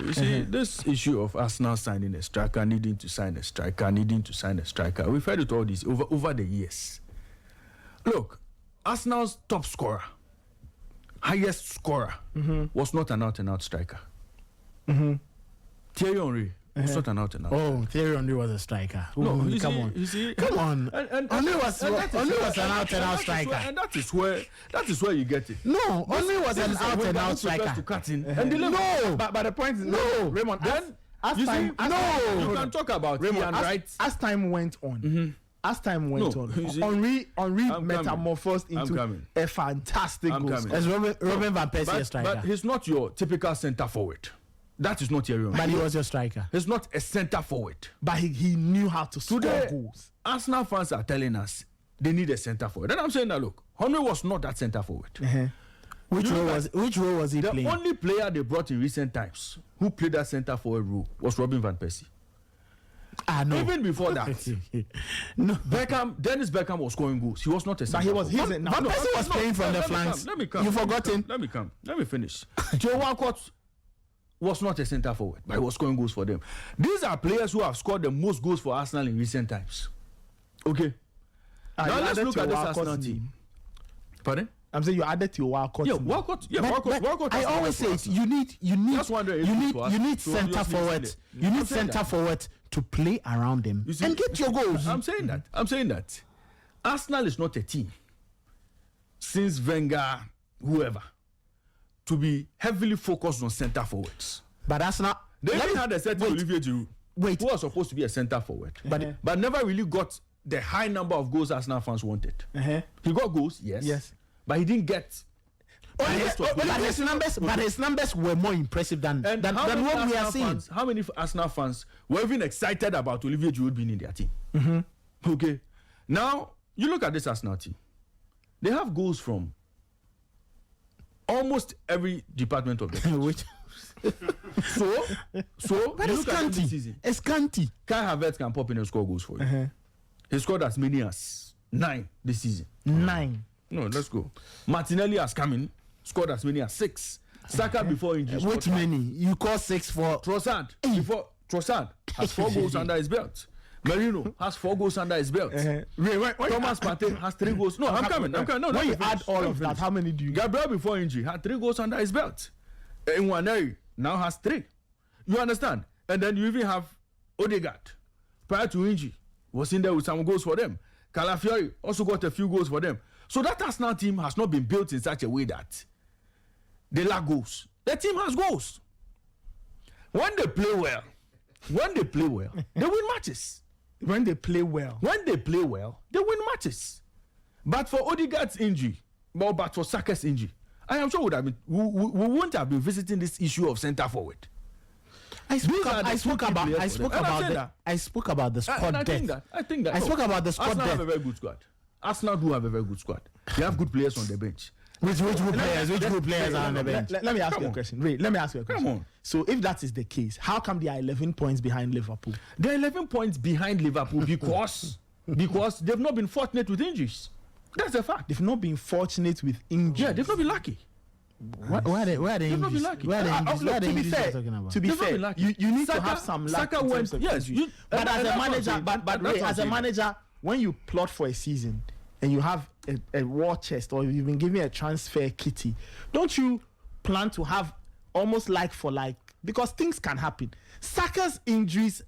You see, this issue of Arsenal signing a striker, needing to sign a striker, we've heard it all this over the years. Look, Arsenal's top scorer, highest scorer, was not an out-and-out striker. Thierry Henry was not an out-and-out. Oh, Thierry Henry was a striker. No, come on. Henry was an out-and-out striker. And that is where you get it. No, Henry was an out-and-out striker. To cut in but the point is, no, Raymond. Then you can talk about Raymond, right? As time went on. As time went on, Henry metamorphosed into a fantastic goal. As Robin van Persie a striker. But he's not your typical centre forward. That is not Thierry Henry. But he was your striker. He's not a centre forward. But he knew how to score goals. Arsenal fans are telling us they need a centre forward. Then I'm saying that, look, Henry was not that centre forward. Which role was he playing? The only player they brought in recent times who played that centre forward role was Robin van Persie. No. Even before that, no. Dennis Beckham was scoring goals. He was not a centre forward. Van Persie was playing from the flanks. You've forgotten. Let me finish. Joe Walcott was not a centre forward, but he was scoring goals for them. These are players who have scored the most goals for Arsenal in recent times. Okay. Now let's look at this Arsenal team. Pardon? I'm saying you added to your Walcott. Walcott. I always say it. You need centre forward. You need centre forward to play around them and get your goals. I'm saying that. Arsenal is not a team since Wenger, whoever, to be heavily focused on centre forwards. But Arsenal, they even had a certain Olivier Giroud, who was supposed to be a centre forward, but never really got the high number of goals Arsenal fans wanted. He got goals, yes, but he didn't get. But his numbers were more impressive than what we are seeing. How many Arsenal fans were even excited about Olivier Giroud being in their team? Okay, now you look at this Arsenal team. They have goals from almost every department of the team. Which so but it's scanty. Kai Havertz can pop in and score goals for you. He scored as many as 9 this season. 9. No, let's go. Martinelli has come in, scored as many as 6. Saka before injury. Which many? You call 6 for Trossard. Trossard has 4 goals under his belt. Merino has 4 goals under his belt. Thomas Partey has 3 goals. No, I'm coming. No, when you add all of that, how many do you? Gabriel before injury had 3 goals under his belt. Nwaneri now has 3. You understand? And then you even have Odegaard prior to injury was in there with some goals for them. Calafiori also got a few goals for them. So that Arsenal team has not been built in such a way that they lack goals. The team has goals. When they play well, they win matches. When they play well, they win matches. But for Odegaard's injury, but for Saka's injury, I am sure we wouldn't have been visiting this issue of centre forward. I spoke about the squad depth. I think that I spoke about the squad depth. Arsenal have a very good squad. Arsenal do have a very good squad. They have good players on the bench. Which good players are on the bench? Let me ask you a question. Let me ask you a question. Come on. So if that is the case, how come they are 11 points behind Liverpool? They are 11 points behind Liverpool because they've not been fortunate with injuries. That's a fact. They've not been fortunate with injuries. Yeah, they've not been lucky. Where are the injuries? To be fair, you need to have some luck in terms of injuries. But as a manager, when you plot for a season and you have a war chest or you've been given a transfer kitty, don't you plan to have almost like for like? Because things can happen. Saka's injuries,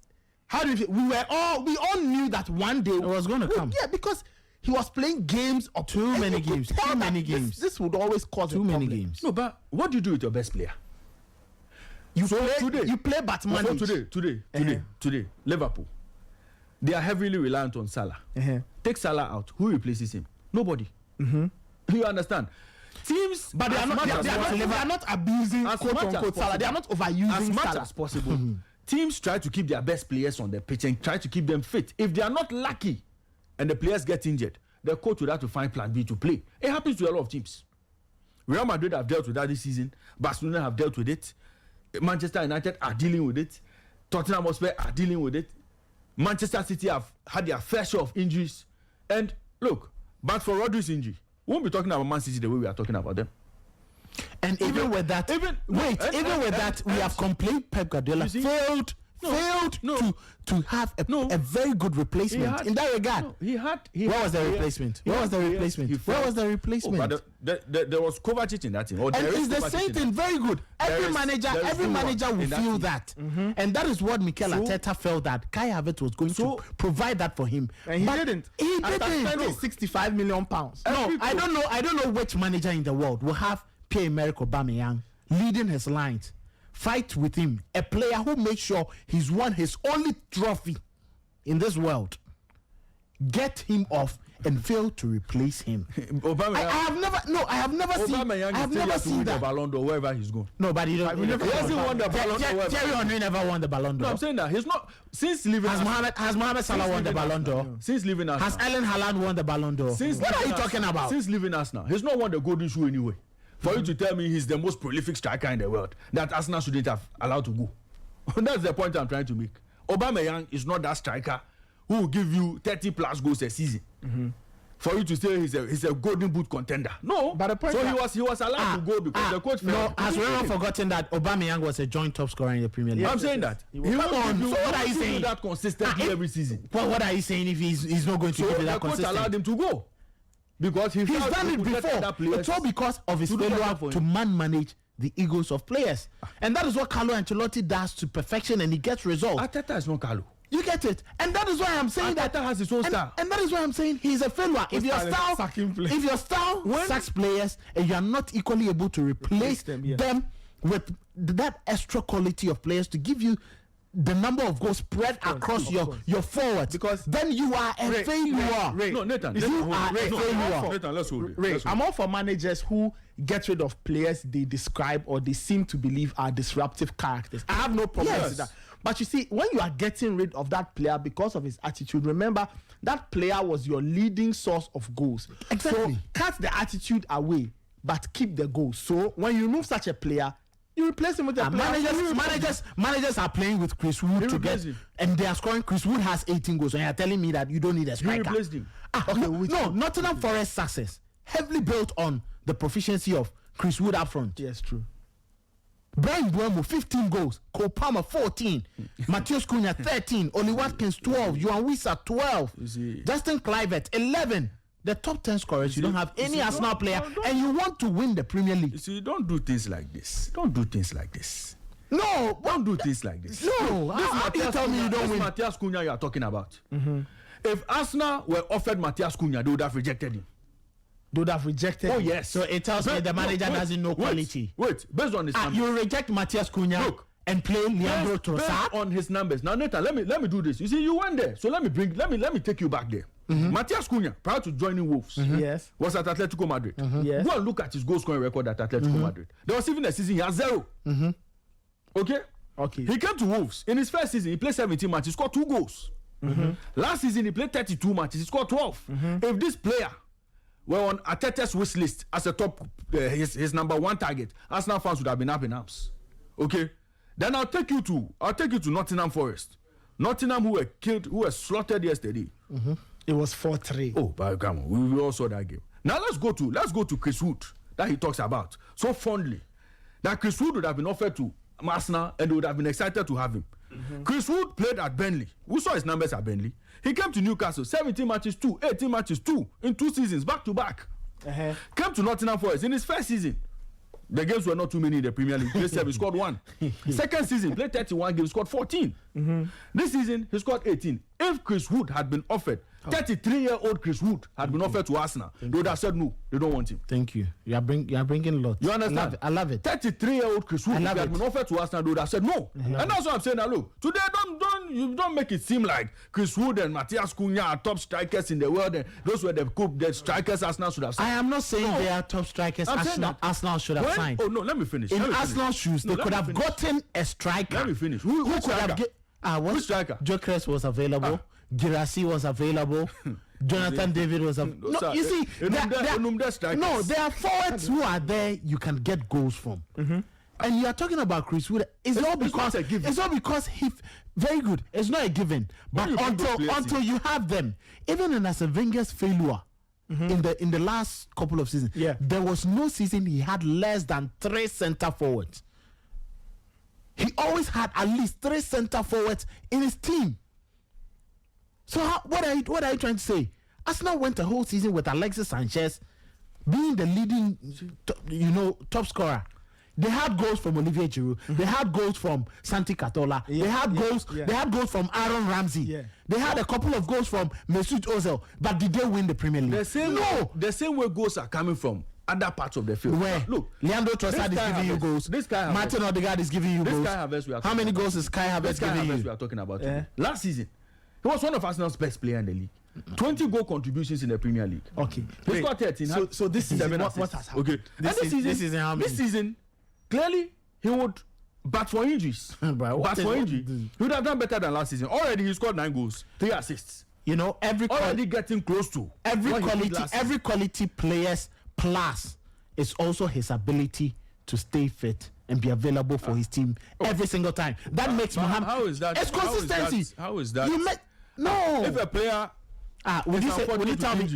how do you feel? We all knew that one day it was going to come. Yeah, because he was playing games of too many games. This would always cause too many games. No, but what do you do with your best player? You play but manage. Today, Liverpool, they are heavily reliant on Salah. Take Salah out, who replaces him? Nobody. You understand? Teams, but they are not abusing quote-unquote Salah. They are not overusing as much Salah as possible. Teams try to keep their best players on the pitch and try to keep them fit. If they are not lucky and the players get injured, the coach would have to find plan B to play. It happens to a lot of teams. Real Madrid have dealt with that this season. Barcelona have dealt with it. Manchester United are dealing with it. Tottenham Hotspur are dealing with it. Manchester City have had their fair share of injuries. And look, but for Rodri's injury, we won't be talking about Man City the way we are talking about them. And even with that, we have complained Pep Guardiola failed to have a very good replacement in that regard. No, he had. Where was the replacement? Where was the replacement? There was Kovacic in that team. And it's the same thing. Very good. Every manager will feel that. And that is what Mikel Arteta felt that Kai Havertz was going to provide that for him. And he didn't. He didn't. Spending £65 million. No, I don't know which manager in the world will have Pierre-Emerick Aubameyang leading his lines. Fight with him, a player who makes sure he's won his only trophy in this world. Get him off and fail to replace him. I have never seen that. The Ballon d'Or wherever he's gone. No, but he hasn't won the Ballon d'Or. Thierry Henry never won the Ballon d'Or. No, I'm saying that he's not since leaving. Has Mohamed Salah won the Ballon d'Or? Since leaving us. Has Erling Haaland won the Ballon d'Or? What are you talking about? Since leaving us now, he's not won the Golden Shoe anyway. For you to tell me he's the most prolific striker in the world, that Arsenal shouldn't have allowed to go. That's the point I'm trying to make. Aubameyang is not that striker who will give you 30 plus goals a season. For you to say he's a golden boot contender. No, but the point he was allowed to go because the coach felt. No, has anyone forgotten that Aubameyang was a joint top scorer in the Premier League? I'm saying that. Come on, so what are you saying? That consistently every season. What are you saying if he's not going to give you that consistently? The coach allowed him to go. Because he's done it before. It's all because of his failure to manage the egos of players. And that is what Carlo Ancelotti does to perfection, and he gets results. Arteta is not Carlo. You get it? And that is why I'm saying Arteta has his own style. And that is why I'm saying he's a failure. If your style sacks players and you are not equally able to replace them with that extra quality of players to give you the number of goals spread across your forwards, because then you are a failure. No, Nathan. Nathan, let's hold it. I'm all for managers who get rid of players they describe or they seem to believe are disruptive characters. I have no problem with that. But you see, when you are getting rid of that player because of his attitude, remember that player was your leading source of goals. Exactly. So cut the attitude away, but keep the goals. So when you remove such a player, you replace him with a player. Managers are playing with Chris Wood together, and they are scoring. Chris Wood has 18 goals, and you are telling me that you don't need a striker. You replaced him. Nottingham Forest success heavily built on the proficiency of Chris Wood up front. Yes, true. Brian Buemo 15 goals, Cole Palmer 14, Matheus Cunha 13, Oli Watkins 12, Johan Wissa 12, Justin Kluivert 11. The top 10 scorers, you don't have any Arsenal player, and you want to win the Premier League. You see, don't do things like this. No, don't do things like this. No, how do you tell me you don't win? Matheus Cunha you are talking about. If Arsenal were offered Matheus Cunha, they would have rejected him. Oh yes. So it tells me the manager doesn't know quality. Wait, based on his numbers. You reject Matheus Cunha and play Leandro Trossard on his numbers. Now, Nathan, let me do this. You see, you went there, so let me take you back there. Matheus Cunha, prior to joining Wolves, yes, was at Atletico Madrid. Yes. Go and look at his goal scoring record at Atletico Madrid. There was even a season he had 0. Okay. He came to Wolves. In his first season, he played 17 matches, he scored 2 goals. Last season, he played 32 matches, he scored 12. If this player were on Arteta's wish list as a top, his number 1 target, Arsenal fans would have been up in arms. Okay. Then I'll take you to Nottingham Forest. Nottingham, who were slaughtered yesterday. It was 4-3. Oh, but come on, we all saw that game. Now let's go to Chris Wood that he talks about so fondly. That Chris Wood would have been offered to Arsenal and they would have been excited to have him. Chris Wood played at Burnley. We saw his numbers at Burnley. He came to Newcastle, 17 matches 2, 18 matches 2 in 2 seasons back to back. Came to Nottingham Forest in his first season. The games were not too many in the Premier League. He scored 1. Second season, played 31 games, scored 14. This season, he scored 18. If Chris Wood had been offered, 33-year-old Chris Wood had been offered to Arsenal, they would have said no, they don't want him. Thank you. You are bringing a lot. You understand? I love it. 33-year-old Chris Wood had been offered to Arsenal, they would have said no. And that's what I'm saying. Now, look, today don't make it seem like Chris Wood and Matheus Cunha are top strikers in the world, and those were the strikers Arsenal should have signed. I am not saying they are top strikers. Arsenal should have signed. Oh no, let me finish. In Arsenal's shoes, they could have gotten a striker. Let me finish. Who could have which striker? Gyökeres was available. Girassi was available. Jonathan David was available. No, you see, there are forwards who are there you can get goals from. And you are talking about Chris Wood. It's not because he very good. It's not a given. But until you have them, even in Arsene Wenger's failure, in the last couple of seasons. Yeah. There was no season he had less than 3 center forwards. He always had at least 3 center forwards in his team. So what are you trying to say? Arsenal went a whole season with Alexis Sanchez being the leading, top scorer. They had goals from Olivier Giroud. They had goals from Santi Cazorla. They had goals. They had goals from Aaron Ramsey. Yeah. They had a couple of goals from Mesut Ozil. But did they win the Premier League? The same way goals are coming from other parts of the field. Where? Look, Leandro Trossard is giving you goals. This guy Martin Odegaard is giving you goals. How many goals is Kai Havertz giving you? We are talking about last season. He was one of Arsenal's best players in the league. 20 goal contributions in the Premier League. Okay. He scored 13. So this season, what has happened? Okay. This season, clearly he would, but for injuries, he would have done better than last season. Already he scored 9 goals, 3 assists. Already getting close to every quality player's plus is also his ability to stay fit and be available for his team every single time. That makes Mohamed. How is that? It's consistency. How is that? No. If a player, would you tell me?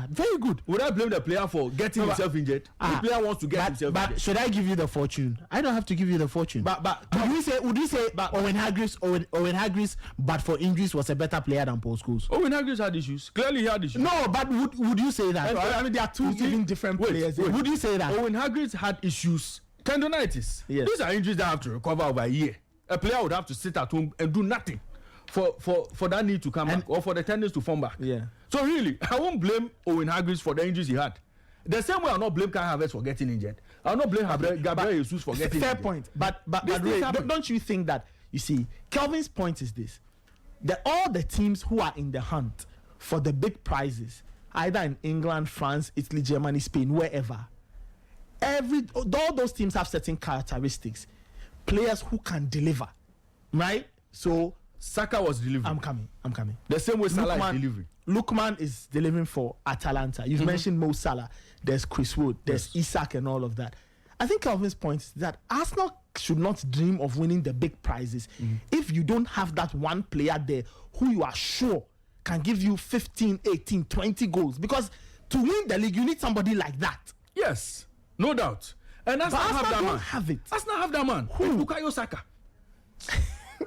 Very good. Would I blame the player for getting himself injured? The player wants to get himself injured. But should I give you the fortune? I don't have to give you the fortune. Would you say Owen Hargreaves, but for injuries, was a better player than Paul Scholes? Owen Hargreaves had issues. Clearly, he had issues. No, but would you say that? I mean, there are two even different players. Would you say that? Owen Hargreaves had issues. Tendonitis. Yes. These are injuries that have to recover over a year. A player would have to sit at home and do nothing for that knee to come back or for the tendons to form back. Yeah. So really, I won't blame Owen Hargreaves for the injuries he had. The same way I'll not blame Kai Havertz for getting injured. I'll not blame Gabriel Jesus for getting injured. Fair point. But Ray, don't you think that, you see, Kelvin's point is this, that all the teams who are in the hunt for the big prizes, either in England, France, Italy, Germany, Spain, wherever, all those teams have certain characteristics. Players who can deliver, right? So Saka was delivering. I'm coming. The same way Salah is delivering. Lookman is delivering for Atalanta. You've mentioned Mo Salah. There's Chris Wood. There's Isak and all of that. I think Kelvin's point is that Arsenal should not dream of winning the big prizes if you don't have that one player there who you are sure can give you 15, 18, 20 goals. Because to win the league, you need somebody like that. Yes, no doubt. And Arsenal have that man. Arsenal have that man. Who? Bukayo Saka.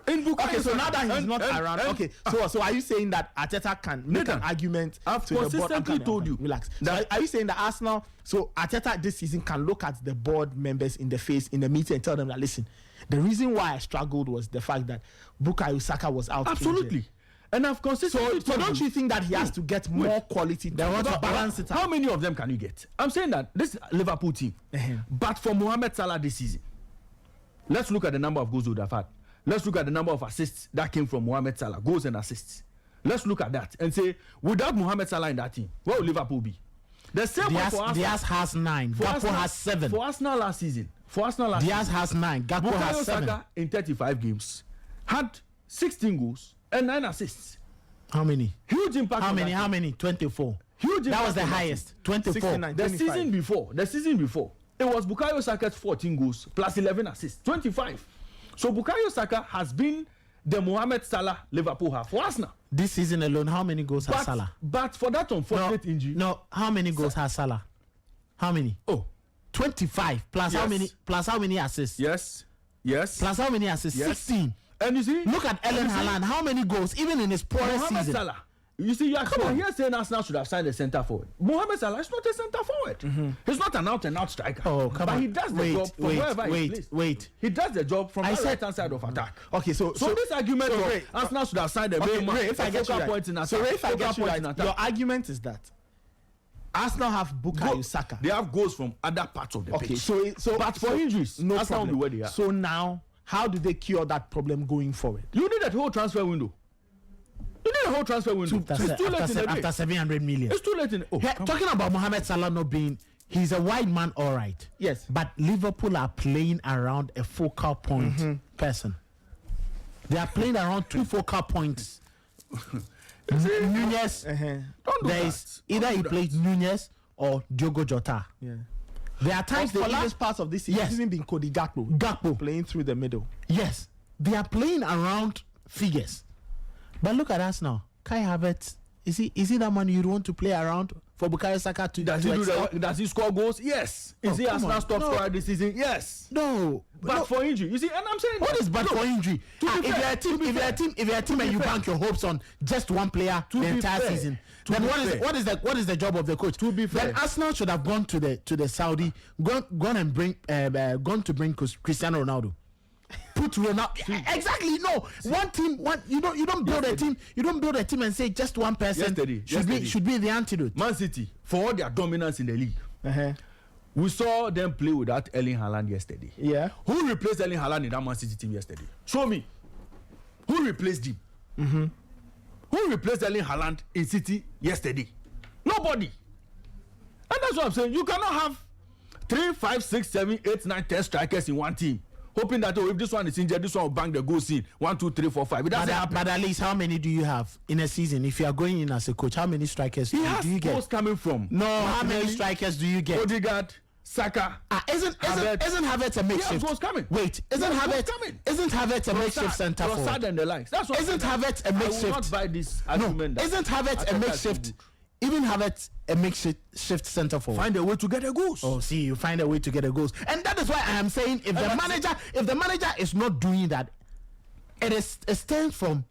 Okay, so now that he's not around, so are you saying that Arteta can make an argument I've to the board? consistently told you. Relax. So are you saying that Arsenal, so Arteta this season can look at the board members in the face in the meeting and tell them that, listen, the reason why I struggled was the fact that Bukayo Saka was out. Absolutely. And I've consistently. So don't you think that he has to get more quality? They want to balance it out. How many of them can you get? I'm saying that this Liverpool team, but for Mohamed Salah this season, let's look at the number of goals they would have had. Let's look at the number of assists that came from Mohamed Salah, goals and assists. Let's look at that and say, without Mohamed Salah in that team, what will Liverpool be? The same way for Arsenal. Diaz has 9. Gakpo has 7. For Arsenal last season. Diaz has 9. Gakpo has 7. Saka in 35 games had 16 goals and 9 assists. How many? Huge impact. How many? 24. Huge impact. That was the highest. 24. 69, the season before, it was Bukayo Saka's 14 goals plus 11 assists. 25. So Bukayo Saka has been the Mohamed Salah Liverpool have for Arsenal. This season alone, how many goals has Salah? But for that unfortunate injury. No, how many goals has Salah? How many? 25 plus how many? Plus how many assists? Yes. Plus how many assists? 16. And you see, look at Erling Haaland. How many goals, even in his poorest season? Salah. You see, you're here saying Arsenal should have signed a centre forward. Mohamed Salah is not a centre forward. He's not an out-and-out striker. Oh, come on. But he does the job from wherever he plays. Wait. He does the job from the right-hand side of attack. Okay, so this argument of Arsenal should have signed a main man. If I get you right, your argument is that Arsenal have Bukayo Saka. They have goals from other parts of the pitch. But for injuries, no Arsenal will be where they are. So now, how do they cure that problem going forward? You need that whole transfer window. It's too late in the day. After 700 million. It's too late in talking about Mohamed Salah not being, he's a wide man, all right. Yes. But Liverpool are playing around a focal point person. They are playing around 2 focal points. Nunez. Either he plays Nunez or Diogo Jota. Yeah. There are times for last part of this season, yes, been Cody Gakpo playing through the middle. Yes. They are playing around figures. But look at us now. Kai Havertz, is he that man you want to play around for Bukayo Saka to does he score goals? Yes. Is he Arsenal's top scorer this season? Yes. No. But for injury, you see, and I'm saying what is bad for injury? If you're a team and you bank your hopes on just one player the entire season, then what is the job of the coach? To be fair, then Arsenal should have gone to the Saudi, gone and bring Cristiano Ronaldo. Put Ronaldo exactly. No, one team. You don't build a team. You don't build a team and say just one person should be the antidote. Man City, for all their dominance in the league, we saw them play without Erling Haaland yesterday. Yeah. Who replaced Erling Haaland in that Man City team yesterday? Show me. Who replaced him? Who replaced Erling Haaland in City yesterday? Nobody. And that's what I'm saying. You cannot have 3, 5, 6, 7, 8, 9, 10 strikers in one team, hoping that if this one is injured, this one will bang the goal scene. 1, 2, 3, 4, 5. It doesn't happen. But at least how many do you have in a season? If you are going in as a coach, how many strikers do you get? Goals coming from. No, how many strikers do you get? Odegaard, Saka. Isn't Havertz a makeshift? Goals coming. Wait, isn't Havertz a makeshift centre forward? And the likes. That's what isn't Havertz a makeshift? I will not buy this argument. No, isn't Havertz a makeshift? Even Havertz a makeshift centre forward. Find a way to get a goals. Oh, see, you find a way to get a goals, and that is why I am saying if the manager is not doing that, it stems from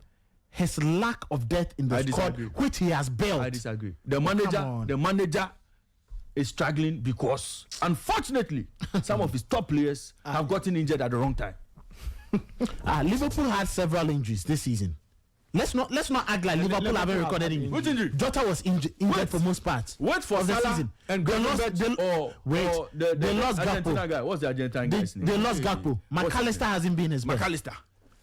his lack of depth in the squad, which he has built. I disagree. The manager is struggling because, unfortunately, some of his top players have gotten injured at the wrong time. Liverpool had several injuries this season. Let's not act like Liverpool haven't recorded injury. Which injury? Jota was injured for most parts. Wait for the Salah season. And they lost Argentina guy. What's the Argentine guy's name? They lost Gakpo. McAllister hasn't been his best. McAllister.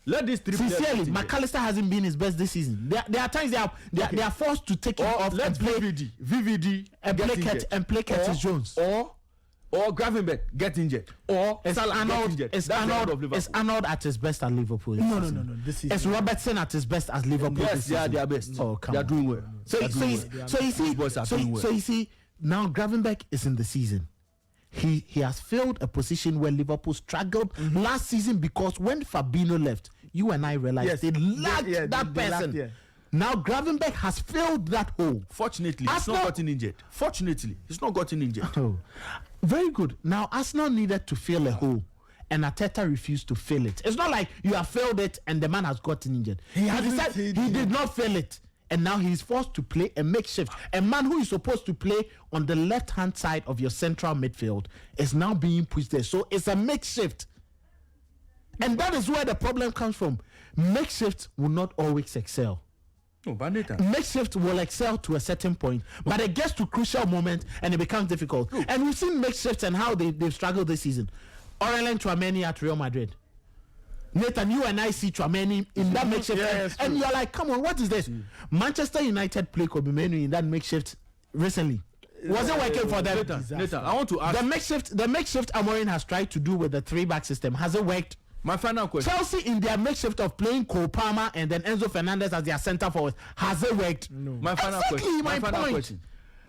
Let these three sincerely, McAllister hasn't been his best this season. There are times they are forced to take him off and play VVD and play Curtis Jones. Or Gravenberch get injured. Or Salah get injured. It's Arnold at his best at Liverpool. No. This is it's Robertson at his best as Liverpool. Yes, they are their best. Oh, come they are doing well. So you see, now Gravenberch is in the season. He has filled a position where Liverpool struggled last season because when Fabinho left, you and I realized they lacked that person. Now Gravenberch has filled that hole. Fortunately, he's not gotten injured. Oh, very good. Now Arsenal needed to fill a hole, and Arteta refused to fill it. It's not like you have filled it and the man has gotten injured. He did not fill it, and now he's forced to play a makeshift. A man who is supposed to play on the left-hand side of your central midfield is now being pushed there. So it's a makeshift, and that is where the problem comes from. Makeshift will not always excel. Makeshift will excel to a certain point, but it gets to crucial moment and it becomes difficult. And we've seen makeshifts and how they've struggled this season. Aurelien Tchouameni at Real Madrid. Nathan, you and I see Tchouameni in that makeshift, and you're like, come on, what is this? Manchester United play Kobe Mainoo in that makeshift recently. Was it working for them? Nathan, I want to ask. The makeshift Amorim has tried to do with the 3-back system, has it worked? My final question. Chelsea in their makeshift of playing Cole Palmer and then Enzo Fernandez as their centre forward, has it worked? No. My final question.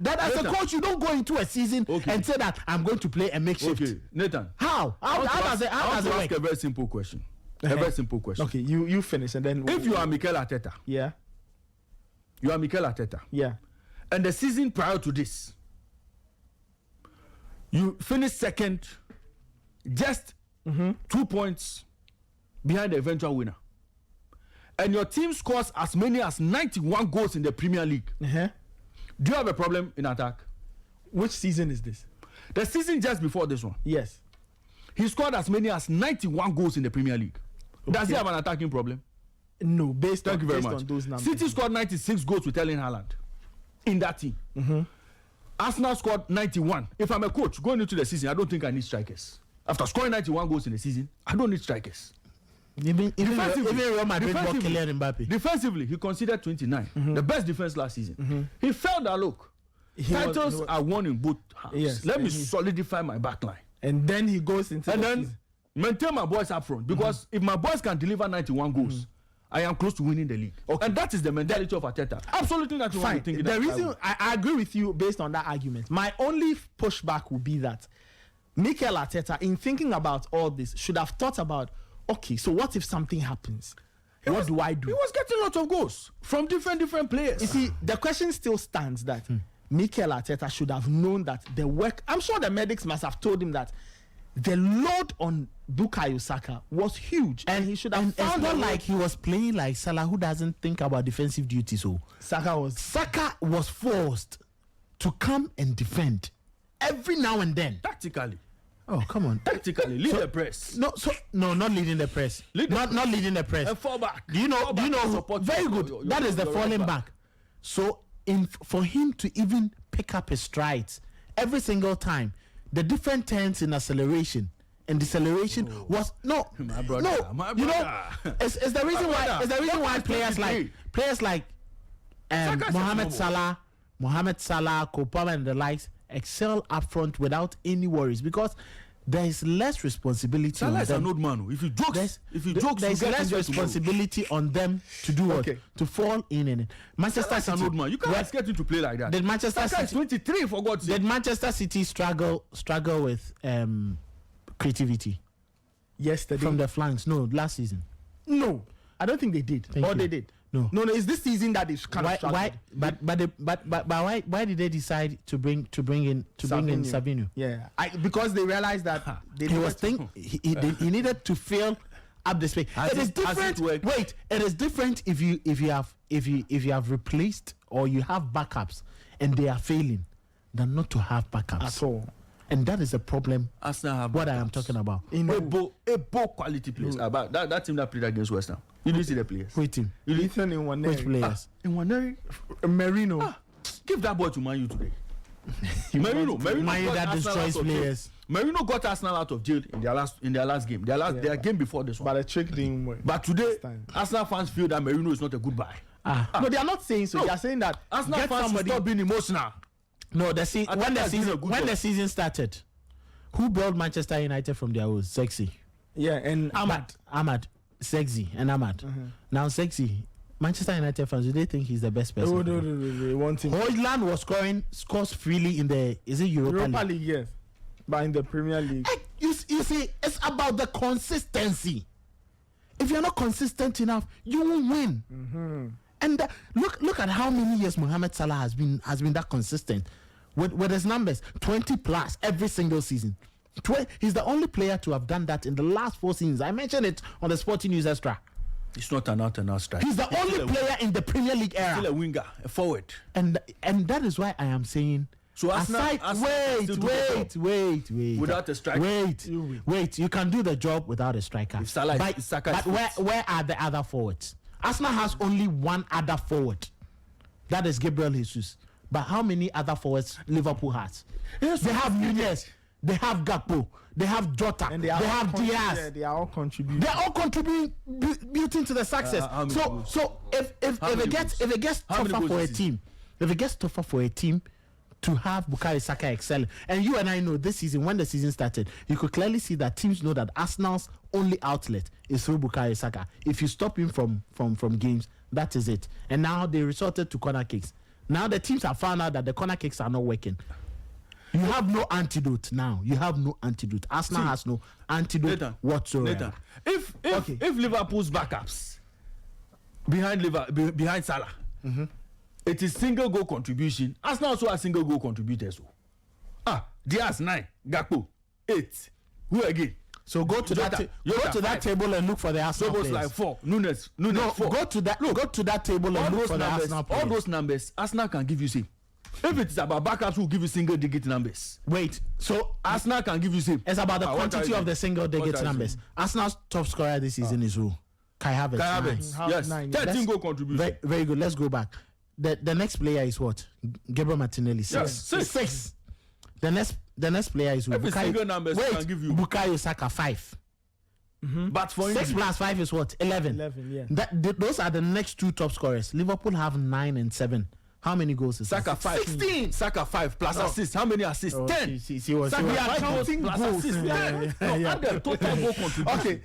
That as Nathan, a coach, you don't go into a season and say that I'm going to play a makeshift. Okay, Nathan. How does it work? Ask a very simple question. A very simple question. Okay, you finish and then. If you are Mikel Arteta. Yeah. You are Mikel Arteta. Yeah. And the season prior to this, you finished second, just 2 points behind the eventual winner, and your team scores as many as 91 goals in the Premier League. Do you have a problem in attack? Which season is this? The season just before this one. Yes. He scored as many as 91 goals in the Premier League. Does he have an attacking problem? No, based on those numbers. City scored 96 goals with Erling Haaland in that team. Arsenal scored 91. If I'm a coach going into the season, I don't think I need strikers. After scoring 91 goals in the season, I don't need strikers. Even Real Madrid bought Kylian Mbappe. Defensively, he conceded 29. The best defense last season. He felt that, look, titles are won in both halves. Yes, let me solidify my backline. And then he goes into season. Maintain my boys up front. Because if my boys can deliver 91 goals, I am close to winning the league. And that is the mentality of Arteta. Absolutely nothing wrong with thinking that. The reason I agree with you based on that argument. My only pushback would be that Mikel Arteta, in thinking about all this, should have thought about, okay, so what if something happens? What do I do? He was getting lots of goals from different players. You see, the question still stands that Mikel Arteta should have known that the work. I'm sure the medics must have told him that the load on Bukayo Saka was huge, and he should have found. It's not like he was playing like Salah, who doesn't think about defensive duties. So Saka was forced to come and defend every now and then. Tactically. Oh, come on. Tactically, lead the press. No, not leading the press. Not leading the press. And fall back. Do you know? Very good. That is the falling back. So, for him to even pick up his strides every single time, the different turns in acceleration and deceleration was my brother. You know, it's the reason why. It's the reason why players like Mohamed Salah, Kopama, and the likes excel up front without any worries, because there is less responsibility. Salah is an old man. If you joke, there's less responsibility on them to do what? To fall in and Manchester City. An old man. You can't get him to play like that. Did Manchester City 23 for God's sake? Did Manchester City struggle with creativity yesterday from the flanks? No, last season. No, I don't think they did. They did. No, it's this season that they kind of struggled. Why did they decide to bring in Savinho? Yeah, because they realized that he needed to fill up the space. It is different. Wait, it is different if you have replaced or you have backups and they are failing, than not to have backups at all. And that is a problem. Arsenal have what I am talking about. Both quality players. About that team that played against West Ham. You didn't see the players. Which team? Ethan in one. Which players? In one. Merino. Give that ball to Man U today. Merino that destroys players. Merino got Arsenal out of jail in their last game. Their game before this one. But the trick didn't work. But today, Arsenal fans feel that Merino is not a good buy. No, they are not saying so. They are saying that Arsenal fans should stop being emotional. No, when the season started, who brought Manchester United from their woes? Sexy. Yeah, and Ahmad. Sexy and Ahmad. Now Sexy. Manchester United fans, do they think he's the best person? No. They want him. Højlund was scores freely in the Europa League? Yes, but in the Premier League. You see, it's about the consistency. If you're not consistent enough, you won't win. And look at how many years Mohamed Salah has been that consistent with his numbers, 20 plus every single season. He's the only player to have done that in the last 4 seasons. I mentioned it on the Sporting News Extra. He's not an out-and-out striker. He's the only player in the Premier League era. Still a winger, a forward. And that is why I am saying. So wait. Without a striker. Wait. You can do the job without a striker. If Salah but where are the other forwards? Arsenal has only one other forward. That is Gabriel Jesus. But how many other forwards Liverpool has? Yes, they have Nunez. They have Gakpo. They have Jota. And they have Diaz. Yeah, they are all contributing. They are all contributing to the success. So if it gets tougher for a team, to have Bukayo Saka excel, and you and I know this season, when the season started, you could clearly see that teams know that Arsenal's only outlet is through Bukayo Saka. If you stop him from games, that is it. And now they resorted to corner kicks. Now the teams have found out that the corner kicks are not working. You have no antidote now. Arsenal has no antidote whatsoever. If Liverpool's backups behind Salah, it is single goal contribution. Arsenal also has single goal contributors. Diaz 9, Gakpo 8. Who again? So go to that table and look for the Arsenal players. Like 4. Nunes 4. Go to that table and look for the Arsenal players. All those numbers, Arsenal can give you same. If it's about backups, will give you single digit numbers. Wait, so Arsenal can give you same. It's about the quantity of the single digit numbers. Arsenal's top scorer this season is who? Kai Havertz. Yes. 13 goal contribution. Very good. Let's go back. The next player is what? Gabriel Martinelli. 6. The next player is who? Single numbers can give you. Bukayo Saka 5. But for 6 plus 5 is what? 11. 11, yeah. Those are the next 2 top scorers. Liverpool have 9 and 7. How many goals is Saka 5? 16. Saka 5 plus assists. How many assists? 10. He was counting goals. Add the total goal contribution. Okay.